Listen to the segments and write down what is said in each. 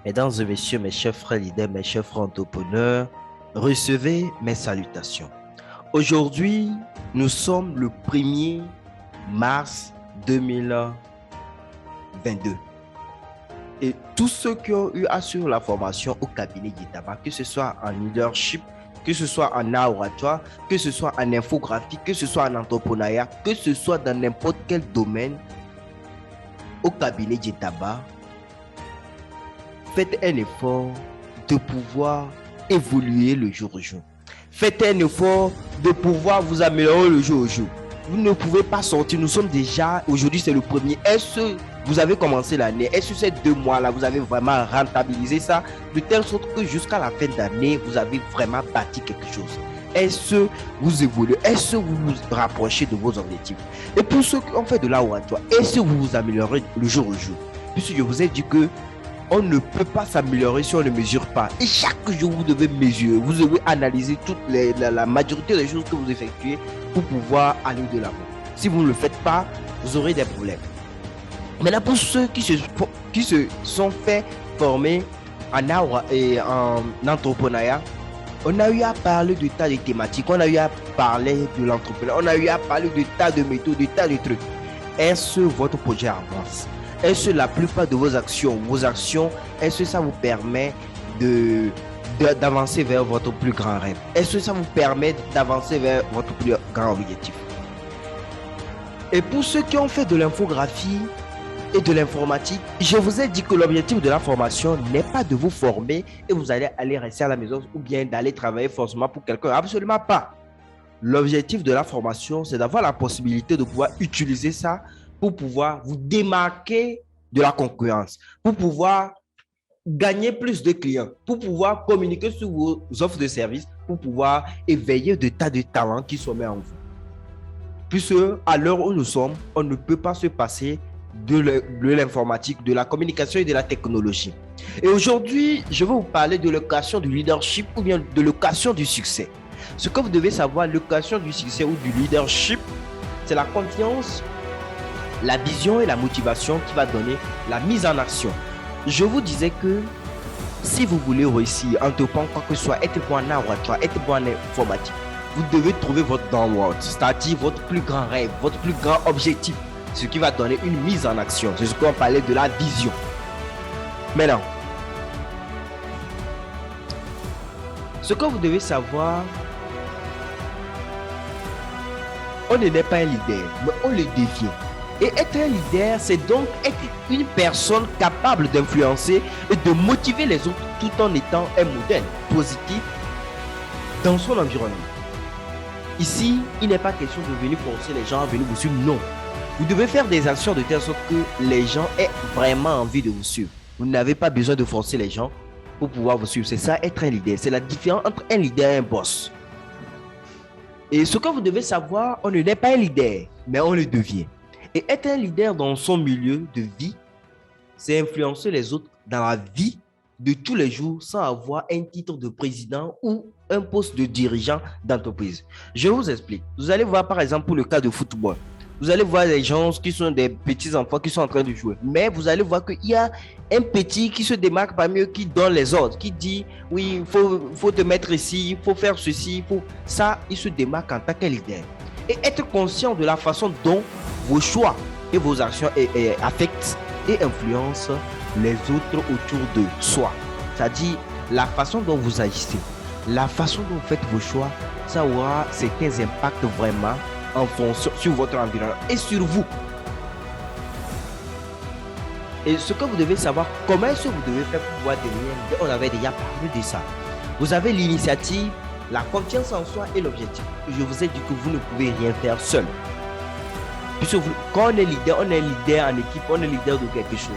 Mesdames et messieurs, mes chers frères leaders, mes chers frères entrepreneurs, recevez mes salutations. Aujourd'hui, nous sommes le 1er mars 2022. Et tous ceux qui ont eu à suivre la formation au cabinet Guitaba, que ce soit en leadership, que ce soit en art oratoire, que ce soit en infographie, que ce soit en entrepreneuriat, que ce soit dans n'importe quel domaine, au cabinet Guitaba, faites un effort de pouvoir évoluer le jour au jour. Faites un effort de pouvoir vous améliorer le jour au jour. Vous ne pouvez pas sortir. Nous sommes déjà, aujourd'hui c'est le premier. Est-ce que vous avez commencé l'année? Est-ce que ces 2 mois-là, vous avez vraiment rentabilisé ça de telle sorte que jusqu'à la fin d'année, vous avez vraiment bâti quelque chose? Est-ce que vous évoluez? Est-ce que vous vous rapprochez de vos objectifs? Et pour ceux qui ont fait de l'art oratoire, est-ce que vous vous améliorez le jour au jour? Puisque je vous ai dit que on ne peut pas s'améliorer si on ne mesure pas. Et chaque jour, vous devez mesurer. Vous devez analyser la majorité des choses que vous effectuez pour pouvoir aller de l'avant. Si vous ne le faites pas, vous aurez des problèmes. Maintenant, pour ceux qui se sont fait former en art et en entrepreneuriat, on a eu à parler de tas de thématiques. On a eu à parler de l'entrepreneuriat. On a eu à parler de tas de méthodes, de tas de trucs. Est-ce que votre projet avance? Est-ce que la plupart de vos actions, est-ce que ça vous permet d'avancer vers votre plus grand rêve? Est-ce que ça vous permet d'avancer vers votre plus grand objectif? Et pour ceux qui ont fait de l'infographie et de l'informatique, je vous ai dit que l'objectif de la formation n'est pas de vous former et vous allez aller rester à la maison ou bien d'aller travailler forcément pour quelqu'un. Absolument pas. L'objectif de la formation, c'est d'avoir la possibilité de pouvoir utiliser ça pour pouvoir vous démarquer de la concurrence, pour pouvoir gagner plus de clients, pour pouvoir communiquer sur vos offres de services, pour pouvoir éveiller de tas de talents qui sommeillent en vous. Puisque à l'heure où nous sommes, on ne peut pas se passer de l'informatique, de la communication et de la technologie. Et aujourd'hui, je vais vous parler de l'équation du leadership ou bien de l'équation du succès. Ce que vous devez savoir, l'équation du succès ou du leadership, c'est la confiance, la vision et la motivation qui va donner la mise en action. Je vous disais que si vous voulez réussir, entreprendre quoi que ce soit, être bon en art oratoire, être bon en informatique, vous devez trouver votre downward, c'est-à-dire votre plus grand rêve, votre plus grand objectif, ce qui va donner une mise en action. C'est ce qu'on parlait de la vision. Maintenant, ce que vous devez savoir, on n'est pas un leader, mais on le devient. Et être un leader, c'est donc être une personne capable d'influencer et de motiver les autres tout en étant un modèle positif dans son environnement. Ici, il n'est pas question de venir forcer les gens à venir vous suivre, non. Vous devez faire des actions de telle sorte que les gens aient vraiment envie de vous suivre. Vous n'avez pas besoin de forcer les gens pour pouvoir vous suivre. C'est ça, être un leader. C'est la différence entre un leader et un boss. Et ce que vous devez savoir, on ne n'est pas un leader, mais on le devient. Et être un leader dans son milieu de vie, c'est influencer les autres dans la vie de tous les jours sans avoir un titre de président ou un poste de dirigeant d'entreprise. Je vous explique. Vous allez voir par exemple pour le cas de football. Vous allez voir les gens qui sont des petits enfants qui sont en train de jouer. Mais vous allez voir qu'il y a un petit qui se démarque parmi eux, qui donne les ordres, qui dit oui, il faut te mettre ici, il faut faire ceci. Ça, il se démarque en tant que leader. Et être conscient de la façon dont vos choix et vos actions affectent et influencent les autres autour de soi. C'est-à-dire la façon dont vous agissez, la façon dont vous faites vos choix, ça aura certains impacts vraiment en fonction sur votre environnement et sur vous. Et ce que vous devez savoir, comment est-ce que vous devez faire pour pouvoir devenir, on avait déjà parlé de ça. Vous avez l'initiative, la confiance en soi et l'objectif. Je vous ai dit que vous ne pouvez rien faire seul. Puisque quand on est leader en équipe, on est leader de quelque chose.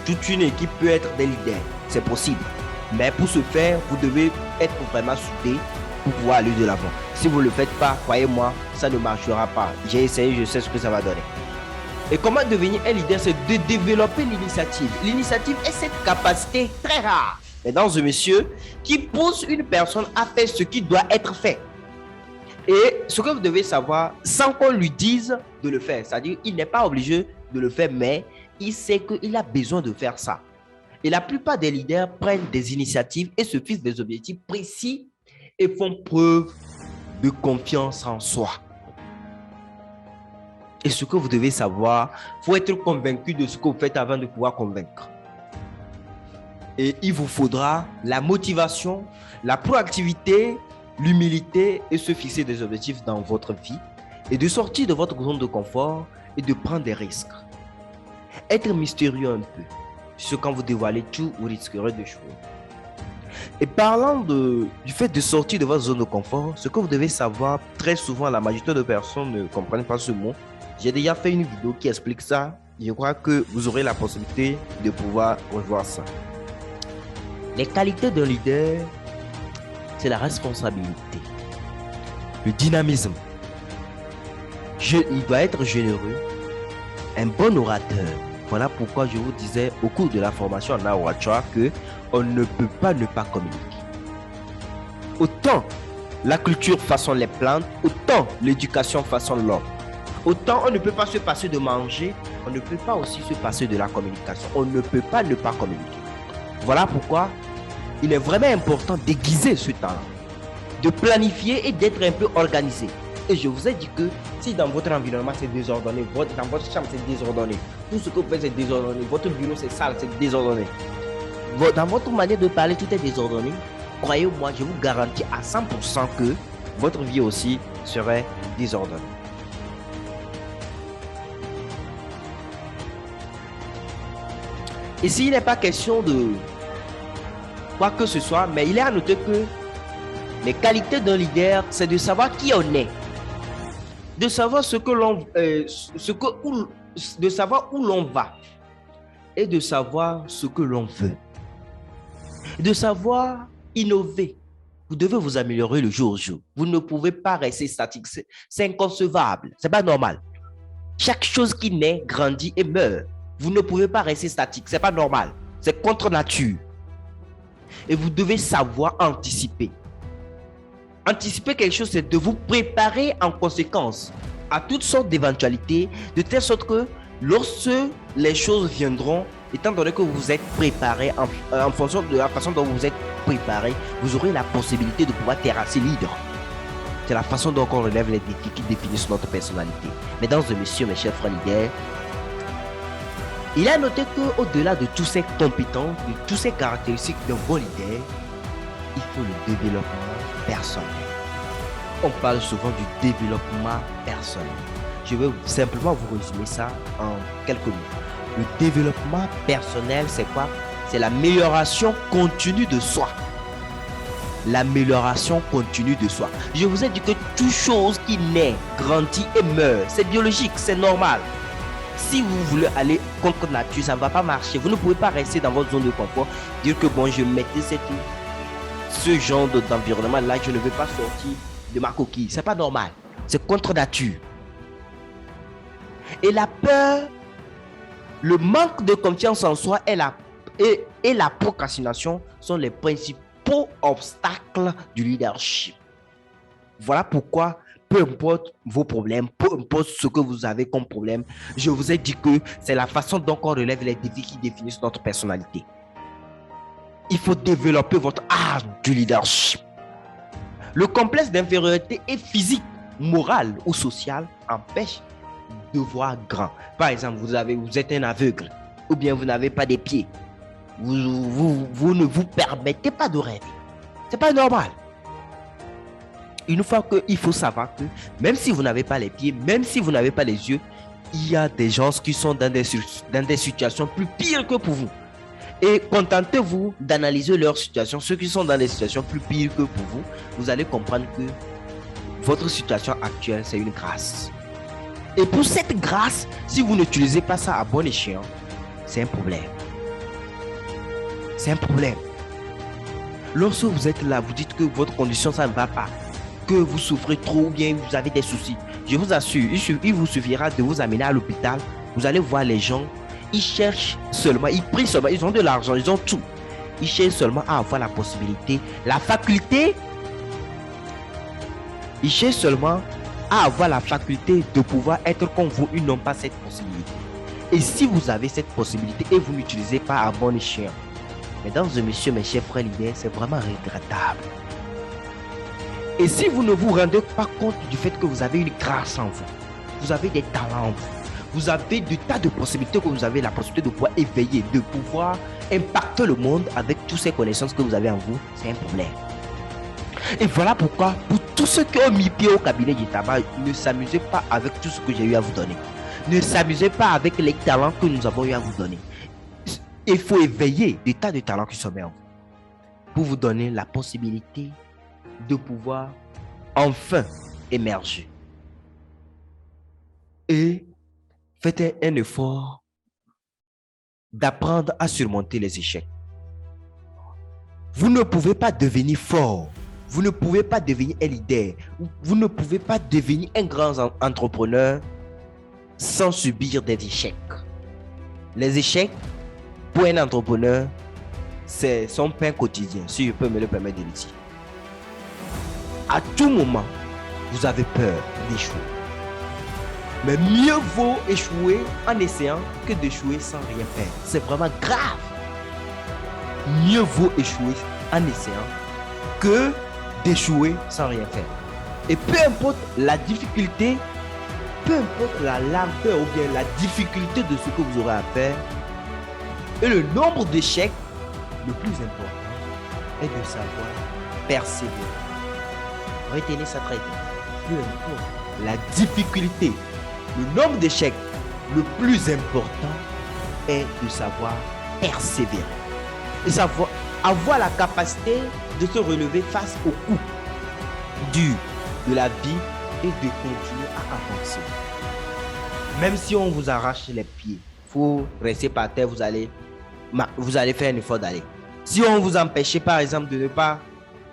Toute une équipe peut être des leaders, c'est possible. Mais pour ce faire, vous devez être vraiment soudés pour pouvoir aller de l'avant. Si vous ne le faites pas, croyez-moi, ça ne marchera pas. J'ai essayé, je sais ce que ça va donner. Et comment devenir un leader? C'est de développer l'initiative. L'initiative est cette capacité très rare, mesdames et messieurs, qui pousse une personne à faire ce qui doit être fait. Et ce que vous devez savoir, sans qu'on lui dise de le faire, c'est-à-dire qu'il n'est pas obligé de le faire, mais il sait qu'il a besoin de faire ça. Et la plupart des leaders prennent des initiatives et se fixent des objectifs précis et font preuve de confiance en soi. Et ce que vous devez savoir, il faut être convaincu de ce que vous faites avant de pouvoir convaincre. Et il vous faudra la motivation, la proactivité, l'humilité et se fixer des objectifs dans votre vie et de sortir de votre zone de confort et de prendre des risques. Être mystérieux un peu. Parce que quand vous dévoilez tout, vous risquerez de jouer. Et parlant du fait de sortir de votre zone de confort, ce que vous devez savoir, très souvent, la majorité de personnes ne comprennent pas ce mot. J'ai déjà fait une vidéo qui explique ça. Je crois que vous aurez la possibilité de pouvoir revoir ça. Les qualités d'un leader, c'est la responsabilité, le dynamisme. Il doit être généreux, un bon orateur. Voilà pourquoi je vous disais au cours de la formation en art oratoire qu'on ne peut pas ne pas communiquer. Autant la culture façonne les plantes, autant l'éducation façonne l'homme. Autant on ne peut pas se passer de manger, on ne peut pas aussi se passer de la communication. On ne peut pas ne pas communiquer. Voilà pourquoi il est vraiment important d'aiguiser ce talent, de planifier et d'être un peu organisé. Et je vous ai dit que si dans votre environnement c'est désordonné, dans votre chambre c'est désordonné, tout ce que vous faites c'est désordonné, votre bureau c'est sale, c'est désordonné, dans votre manière de parler tout est désordonné, croyez-moi, je vous garantis à 100% que votre vie aussi serait désordonnée. Ici, il n'est pas question de quoi que ce soit, mais il est à noter que les qualités d'un leader, c'est de savoir qui on est, de savoir de savoir où l'on va et de savoir ce que l'on veut, de savoir innover. Vous devez vous améliorer le jour au jour. Vous ne pouvez pas rester statique. C'est inconcevable. C'est pas normal. Chaque chose qui naît, grandit et meurt. Vous ne pouvez pas rester statique. C'est pas normal. C'est contre nature. Et vous devez savoir anticiper. Anticiper quelque chose, c'est de vous préparer en conséquence à toutes sortes d'éventualités, de telle sorte que lorsque les choses viendront, étant donné que vous êtes préparé en fonction de la façon dont vous êtes préparé, vous aurez la possibilité de pouvoir terrasser l'hydre. C'est la façon dont on relève les défis qui définissent notre personnalité. Mesdames et messieurs, mes chers frères leaders, il a noté qu'au-delà de toutes ces compétences, de toutes ces caractéristiques d'un bon leader, il faut le développement personnel. On parle souvent du développement personnel. Je vais simplement vous résumer ça en quelques minutes. Le développement personnel, c'est quoi? C'est l'amélioration continue de soi. L'amélioration continue de soi. Je vous ai dit que toute chose qui naît, grandit et meurt, c'est biologique, c'est normal. Si vous voulez aller contre nature, ça ne va pas marcher. Vous ne pouvez pas rester dans votre zone de confort, dire que bon, je maîtrise ce genre d'environnement-là, je ne vais pas sortir de ma coquille. Ce n'est pas normal. C'est contre nature. Et la peur, le manque de confiance en soi et la procrastination sont les principaux obstacles du leadership. Voilà pourquoi, peu importe vos problèmes, peu importe ce que vous avez comme problème, je vous ai dit que c'est la façon dont on relève les défis qui définissent notre personnalité. Il faut développer votre art du leadership. Le complexe d'infériorité est physique, morale ou sociale empêche de voir grand. Par exemple, vous êtes un aveugle ou bien vous n'avez pas des pieds. Vous ne vous permettez pas de rêver. C'est pas normal. Une fois qu'il faut savoir que même si vous n'avez pas les pieds, même si vous n'avez pas les yeux, il y a des gens qui sont dans des situations plus pires que pour vous. Et contentez-vous d'analyser leur situation. Ceux qui sont dans des situations plus pires que pour vous, vous allez comprendre que votre situation actuelle, c'est une grâce. Et pour cette grâce, si vous n'utilisez pas ça à bon escient, c'est un problème. C'est un problème. Lorsque vous êtes là, vous dites que votre condition, ça ne va pas, que vous souffrez trop ou bien vous avez des soucis. Je vous assure, il vous suffira de vous amener à l'hôpital. Vous allez voir les gens, ils cherchent seulement, ils prient seulement, ils ont de l'argent, ils ont tout. Ils cherchent seulement à avoir la possibilité, la faculté. Ils cherchent seulement à avoir la faculté de pouvoir être comme vous, ils n'ont pas cette possibilité. Et si vous avez cette possibilité et vous n'utilisez pas à bon escient, Mesdames et messieurs, mes chers frères leaders, c'est vraiment regrettable. Et si vous ne vous rendez pas compte du fait que vous avez une grâce en vous, vous avez des talents en vous, vous avez des tas de possibilités que vous avez la possibilité de pouvoir éveiller, de pouvoir impacter le monde avec toutes ces connaissances que vous avez en vous, c'est un problème. Et voilà pourquoi, pour tous ceux qui ont mis pied au cabinet du tabac, ne s'amusez pas avec tout ce que j'ai eu à vous donner. Ne s'amusez pas avec les talents que nous avons eu à vous donner. Il faut éveiller des tas de talents qui sont en vous pour vous donner la possibilité de pouvoir enfin émerger. Et faites un effort d'apprendre à surmonter les échecs. Vous ne pouvez pas devenir fort. Vous ne pouvez pas devenir un leader. Vous ne pouvez pas devenir un grand entrepreneur sans subir des échecs. Les échecs, pour un entrepreneur, c'est son pain quotidien, si je peux me le permettre de le dire. À tout moment, vous avez peur d'échouer. Mais mieux vaut échouer en essayant que d'échouer sans rien faire. C'est vraiment grave. Mieux vaut échouer en essayant que d'échouer sans rien faire. Et peu importe la difficulté, peu importe la largeur ou bien la difficulté de ce que vous aurez à faire, et le nombre d'échecs, le plus important est de savoir persévérer. Retenez ça très bien. Peu importe la difficulté, le nombre d'échecs, le plus important est de savoir persévérer. Et savoir avoir la capacité de se relever face aux coups durs de la vie et de continuer à avancer. Même si on vous arrache les pieds, il faut rester par terre, vous allez faire un effort d'aller. Si on vous empêche par exemple de ne pas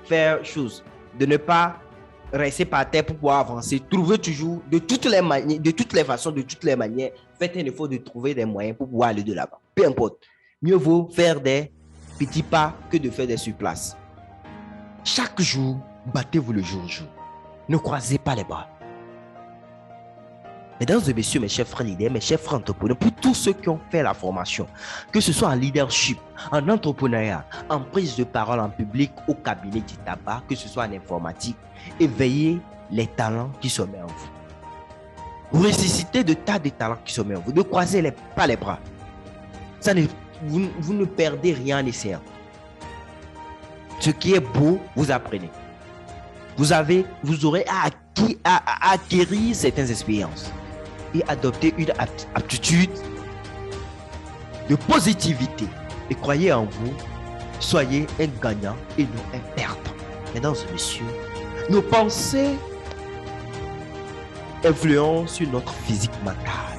faire chose, de ne pas rester par terre pour pouvoir avancer, trouvez toujours de toutes les manières, de toutes les façons, de toutes les manières, faites un effort de trouver des moyens pour pouvoir aller de l'avant. Peu importe. Mieux vaut faire des petits pas que de faire des surplaces. Chaque jour, battez-vous le jour au jour. Ne croisez pas les bras. Mesdames et messieurs, mes chers frères leaders, mes chers frères entrepreneurs, pour tous ceux qui ont fait la formation, que ce soit en leadership, en entrepreneuriat, en prise de parole en public, au cabinet du tabac, que ce soit en informatique, éveillez les talents qui somment en vous. Ressuscitez de tas de talents qui somment en vous. Ne croisez pas les bras. Vous ne perdez rien en essayant. Ce qui est beau, vous apprenez. Vous aurez à acquérir certaines expériences et adopter une aptitude de positivité. Et croyez en vous, soyez un gagnant et non un perdant. Mesdames et messieurs, nos pensées influencent sur notre physique mentale,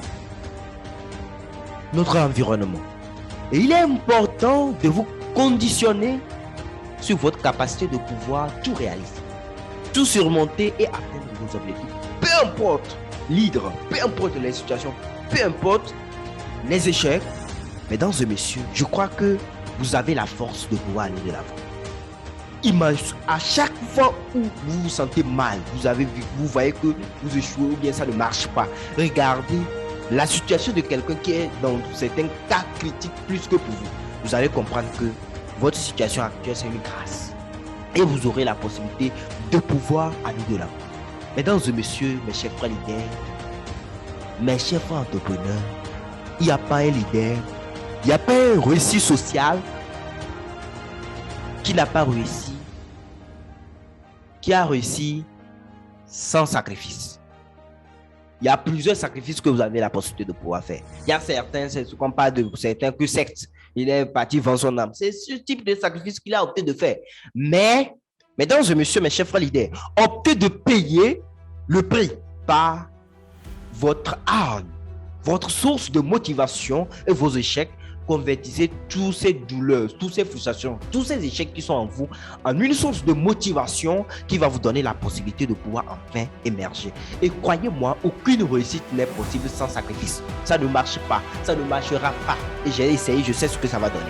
notre environnement. Et il est important de vous conditionner sur votre capacité de pouvoir tout réaliser, tout surmonter et atteindre vos objectifs. Peu importe l'hydre, peu importe les situations, peu importe les échecs. Mesdames et messieurs, je crois que vous avez la force de pouvoir aller de l'avant. À chaque fois où vous vous sentez mal, vous voyez que vous échouez ou bien ça ne marche pas, regardez la situation de quelqu'un qui est dans certains cas critiques plus que pour vous. Vous allez comprendre que votre situation actuelle, c'est une grâce. Et vous aurez la possibilité de pouvoir aller de l'avant. Mesdames et messieurs, mes chers frères leaders, mes chers frères entrepreneurs, il n'y a pas un leader, il n'y a pas un récit social qui n'a pas réussi, qui a réussi sans sacrifice. Il y a plusieurs sacrifices que vous avez la possibilité de pouvoir faire. Il y a certains, c'est ce qu'on parle de certains que secte, il est parti vendre son âme. C'est ce type de sacrifice qu'il a opté de faire. Mais, mesdames et messieurs, mes chers frères leaders, optez de payer le prix par votre âme, votre source de motivation et vos échecs. Convertissez toutes ces douleurs, toutes ces frustrations, tous ces échecs qui sont en vous en une source de motivation qui va vous donner la possibilité de pouvoir enfin émerger. Et croyez-moi, aucune réussite n'est possible sans sacrifice. Ça ne marche pas, ça ne marchera pas. Et j'ai essayé, je sais ce que ça va donner.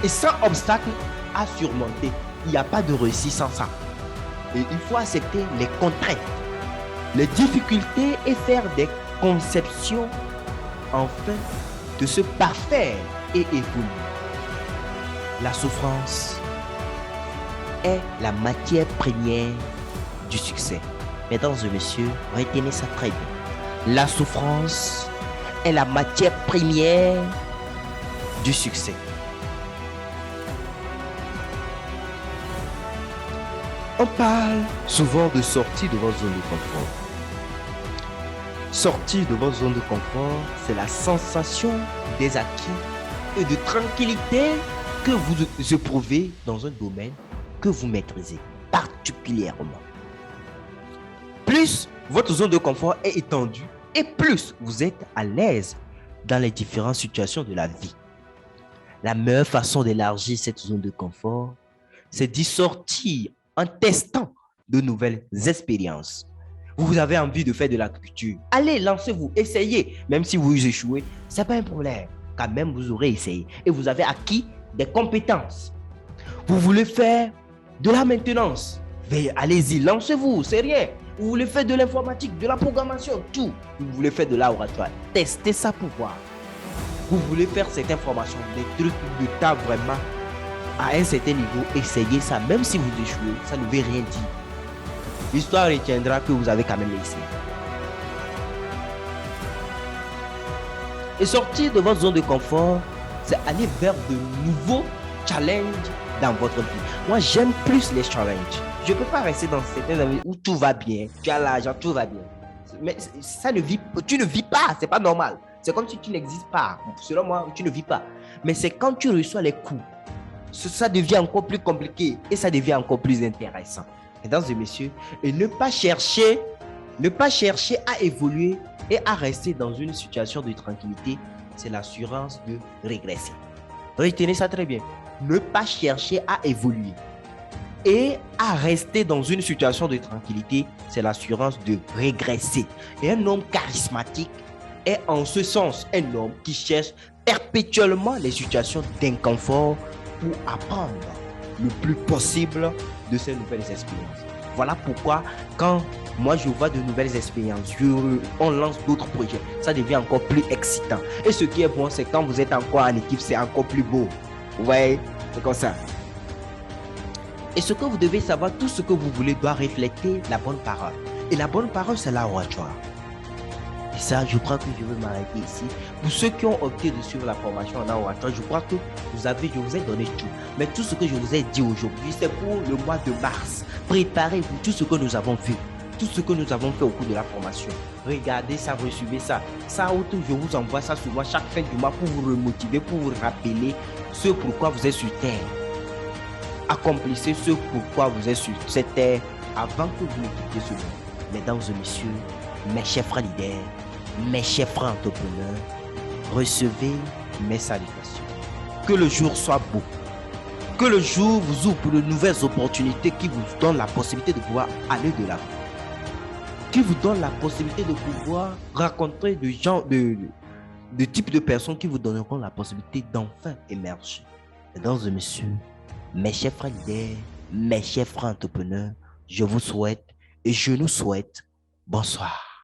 Et sans obstacle à surmonter, il n'y a pas de réussite sans ça. Et il faut accepter les contraintes, les difficultés et faire des conceptions afin de se parfaire et évoluer. La souffrance est la matière première du succès. Mesdames et messieurs, retenez ça très bien. La souffrance est la matière première du succès. On parle souvent de sortir de votre zone de confort. Sortir de votre zone de confort, c'est la sensation des acquis et de tranquillité que vous éprouvez dans un domaine que vous maîtrisez particulièrement. Plus votre zone de confort est étendue et plus vous êtes à l'aise dans les différentes situations de la vie. La meilleure façon d'élargir cette zone de confort, c'est d'y sortir en testant de nouvelles expériences. Vous avez envie de faire de l'agriculture. Allez, lancez-vous, essayez. Même si vous échouez, ce n'est pas un problème. Quand même, vous aurez essayé et vous avez acquis des compétences. Vous voulez faire de la maintenance. Allez-y, lancez-vous, c'est rien. Vous voulez faire de l'informatique, de la programmation, tout. Vous voulez faire de l'oratoire. Testez ça pour voir. Vous voulez faire cette information, des trucs de tas vraiment à un certain niveau, essayez ça. Même si vous échouez, ça ne veut rien dire. L'histoire retiendra que vous avez quand même essayé. Et sortir de votre zone de confort, c'est aller vers de nouveaux challenges dans votre vie. Moi, j'aime plus les challenges. Je ne peux pas rester dans certaines années où tout va bien, tu as l'argent, tout va bien. Mais ça ne vit, tu ne vis pas, c'est pas normal. C'est comme si tu n'existes pas. Selon moi, tu ne vis pas. Mais c'est quand tu reçois les coups, ça devient encore plus compliqué et ça devient encore plus intéressant. Mesdames et messieurs, et ne pas chercher à évoluer et à rester dans une situation de tranquillité, c'est l'assurance de régresser. Retenez ça très bien. Ne pas chercher à évoluer et à rester dans une situation de tranquillité, c'est l'assurance de régresser. Et un homme charismatique est en ce sens un homme qui cherche perpétuellement les situations d'inconfort pour apprendre le plus possible de ces nouvelles expériences. Voilà pourquoi quand moi je vois de nouvelles expériences, on lance d'autres projets, ça devient encore plus excitant. Et ce qui est bon, c'est quand vous êtes encore en équipe, c'est encore plus beau. Vous voyez, c'est comme ça. Et ce que vous devez savoir, tout ce que vous voulez doit refléter la bonne parole. Et la bonne parole, c'est l'oratoire. Et ça, je crois que je vais m'arrêter ici. Pour ceux qui ont opté de suivre la formation en oratoire, je crois que je vous ai donné tout. Mais tout ce que je vous ai dit aujourd'hui, c'est pour le mois de mars. Préparez-vous tout ce que nous avons vu, tout ce que nous avons fait au cours de la formation. Regardez ça, recevez ça. Ça, je vous envoie ça souvent chaque fin du mois pour vous remotiver, pour vous rappeler ce pourquoi vous êtes sur terre. Accomplissez ce pourquoi vous êtes sur cette terre avant que vous ne quittiez ce monde. Mesdames et messieurs, mes chers frères leaders, mes chers frères entrepreneurs, recevez mes salutations. Que le jour soit beau. Que le jour vous ouvre de nouvelles opportunités qui vous donnent la possibilité de pouvoir aller de l'avant. Qui vous donne la possibilité de pouvoir rencontrer de types de personnes qui vous donneront la possibilité d'enfin émerger. Mesdames et messieurs, mes chers frères leaders, mes chers frères entrepreneurs, je vous souhaite et je nous souhaite bonsoir.